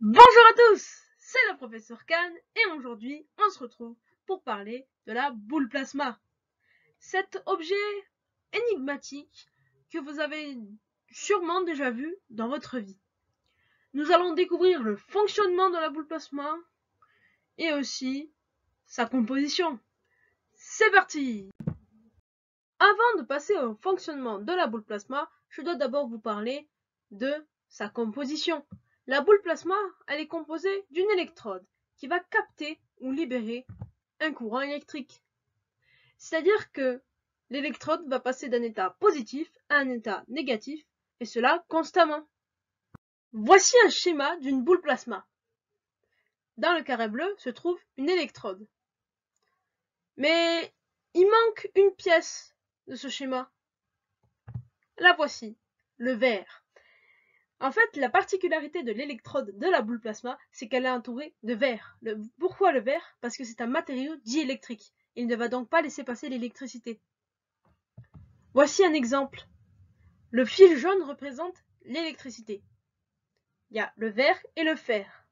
Bonjour à tous, c'est le professeur Khan et aujourd'hui on se retrouve pour parler de la boule plasma. Cet objet énigmatique que vous avez sûrement déjà vu dans votre vie. Nous allons découvrir le fonctionnement de la boule plasma et aussi sa composition. C'est parti! Avant de passer au fonctionnement de la boule plasma, je dois d'abord vous parler de sa composition. La boule plasma, elle est composée d'une électrode qui va capter ou libérer un courant électrique. C'est-à-dire que l'électrode va passer d'un état positif à un état négatif, et cela constamment. Voici un schéma d'une boule plasma. Dans le carré bleu se trouve une électrode. Mais il manque une pièce de ce schéma. La voici, le verre. En fait, la particularité de l'électrode de la boule plasma, c'est qu'elle est entourée de verre. Pourquoi le verre? Parce que c'est un matériau diélectrique. Il ne va donc pas laisser passer l'électricité. Voici un exemple. Le fil jaune représente l'électricité. Il y a le verre et le fer.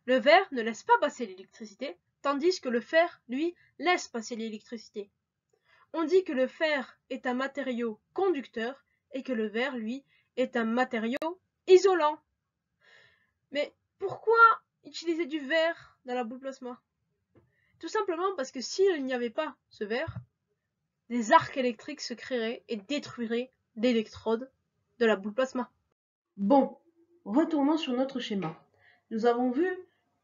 Le verre ne laisse pas passer l'électricité, tandis que le fer, lui, laisse passer l'électricité. On dit que le fer est un matériau conducteur et que le verre, lui, est un matériau isolant. Mais pourquoi utiliser du verre dans la boule plasma? Tout simplement parce que s'il n'y avait pas ce verre, des arcs électriques se créeraient et détruiraient l'électrode de la boule plasma. Bon, retournons sur notre schéma. Nous avons vu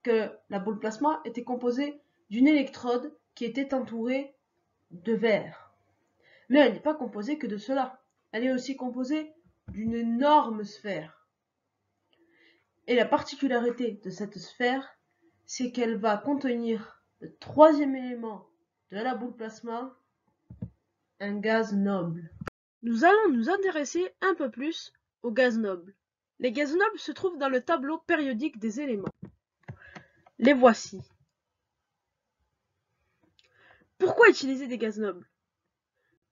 que la boule plasma était composée d'une électrode qui était entourée de verre. Mais elle n'est pas composée que de cela. Elle est aussi composée d'une énorme sphère. Et la particularité de cette sphère, c'est qu'elle va contenir le troisième élément de la boule plasma, un gaz noble. Nous allons nous intéresser un peu plus aux gaz nobles. Les gaz nobles se trouvent dans le tableau périodique des éléments. Les voici. Pourquoi utiliser des gaz nobles?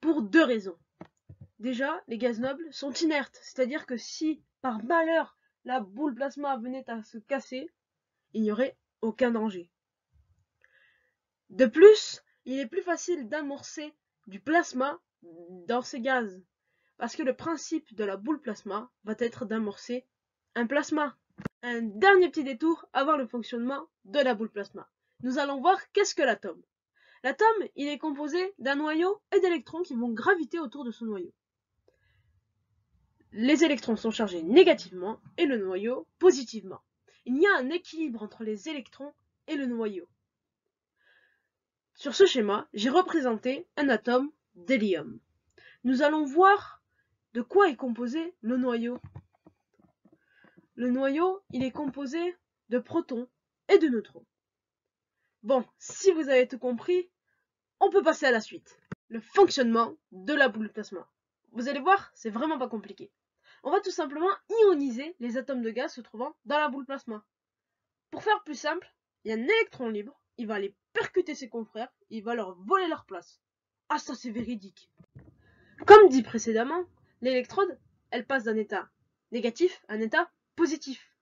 Pour deux raisons. Déjà, les gaz nobles sont inertes, c'est-à-dire que si, par malheur, la boule plasma venait à se casser, il n'y aurait aucun danger. De plus, il est plus facile d'amorcer du plasma dans ces gaz, parce que le principe de la boule plasma va être d'amorcer un plasma. Un dernier petit détour avant le fonctionnement de la boule plasma. Nous allons voir qu'est-ce que l'atome. L'atome, il est composé d'un noyau et d'électrons qui vont graviter autour de ce noyau. Les électrons sont chargés négativement et le noyau positivement. Il y a un équilibre entre les électrons et le noyau. Sur ce schéma, j'ai représenté un atome d'hélium. Nous allons voir de quoi est composé le noyau. Le noyau, il est composé de protons et de neutrons. Bon, si vous avez tout compris, on peut passer à la suite. Le fonctionnement de la boule plasma. Vous allez voir, c'est vraiment pas compliqué. On va tout simplement ioniser les atomes de gaz se trouvant dans la boule plasma. Pour faire plus simple, il y a un électron libre, il va aller percuter ses confrères, il va leur voler leur place. Ah, ça c'est véridique. Comme dit précédemment, l'électrode, elle passe d'un état négatif à un état positif.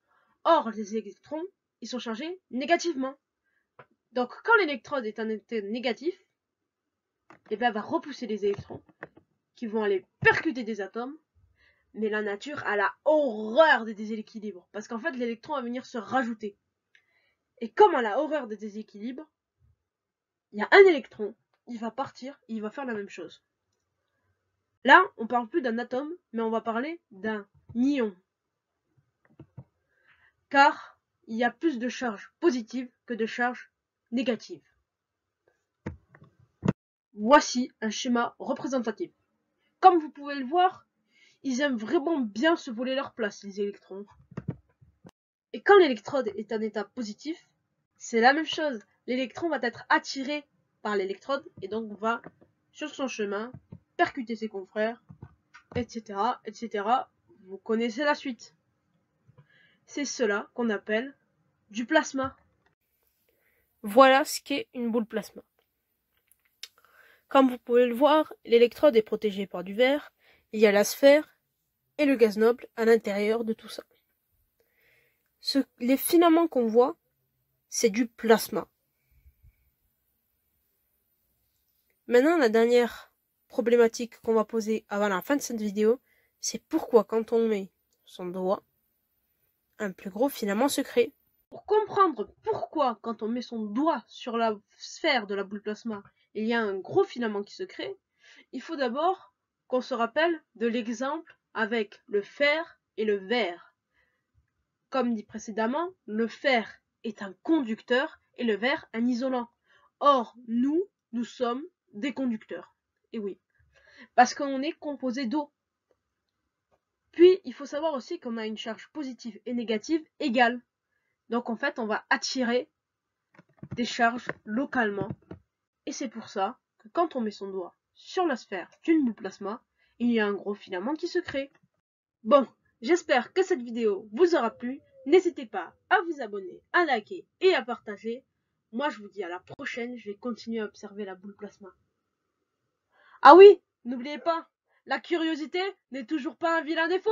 Or, les électrons, ils sont chargés négativement. Donc, quand l'électrode est en état négatif, elle va repousser les électrons qui vont aller percuter des atomes. Mais la nature a la horreur des déséquilibres, parce qu'en fait, l'électron va venir se rajouter. Et comme elle a horreur des déséquilibres, il y a un électron, il va partir, il va faire la même chose. Là, on parle plus d'un atome, mais on va parler d'un ion. Car il y a plus de charges positives que de charges négatives. Voici un schéma représentatif. Comme vous pouvez le voir, ils aiment vraiment bien se voler leur place, les électrons. Et quand l'électrode est en état positif, c'est la même chose. L'électron va être attiré par l'électrode et donc va, sur son chemin, percuter ses confrères, etc., etc. Vous connaissez la suite. C'est cela qu'on appelle du plasma. Voilà ce qu'est une boule plasma. Comme vous pouvez le voir, l'électrode est protégée par du verre, il y a la sphère et le gaz noble à l'intérieur de tout ça. les filaments qu'on voit, c'est du plasma. Maintenant, la dernière problématique qu'on va poser avant la fin de cette vidéo, c'est pourquoi quand on met son doigt, un plus gros filament se crée. Pour comprendre pourquoi quand on met son doigt sur la sphère de la boule plasma, il y a un gros filament qui se crée, il faut d'abord qu'on se rappelle de l'exemple avec le fer et le verre. Comme dit précédemment, le fer est un conducteur et le verre un isolant. Or, nous sommes des conducteurs. Et oui, parce qu'on est composé d'eau. Puis, il faut savoir aussi qu'on a une charge positive et négative égale. Donc, en fait, on va attirer des charges localement. Et c'est pour ça que quand on met son doigt sur la sphère d'une boule plasma, il y a un gros filament qui se crée. Bon, j'espère que cette vidéo vous aura plu. N'hésitez pas à vous abonner, à liker et à partager. Moi, je vous dis à la prochaine. Je vais continuer à observer la boule plasma. Ah oui, n'oubliez pas, la curiosité n'est toujours pas un vilain défaut.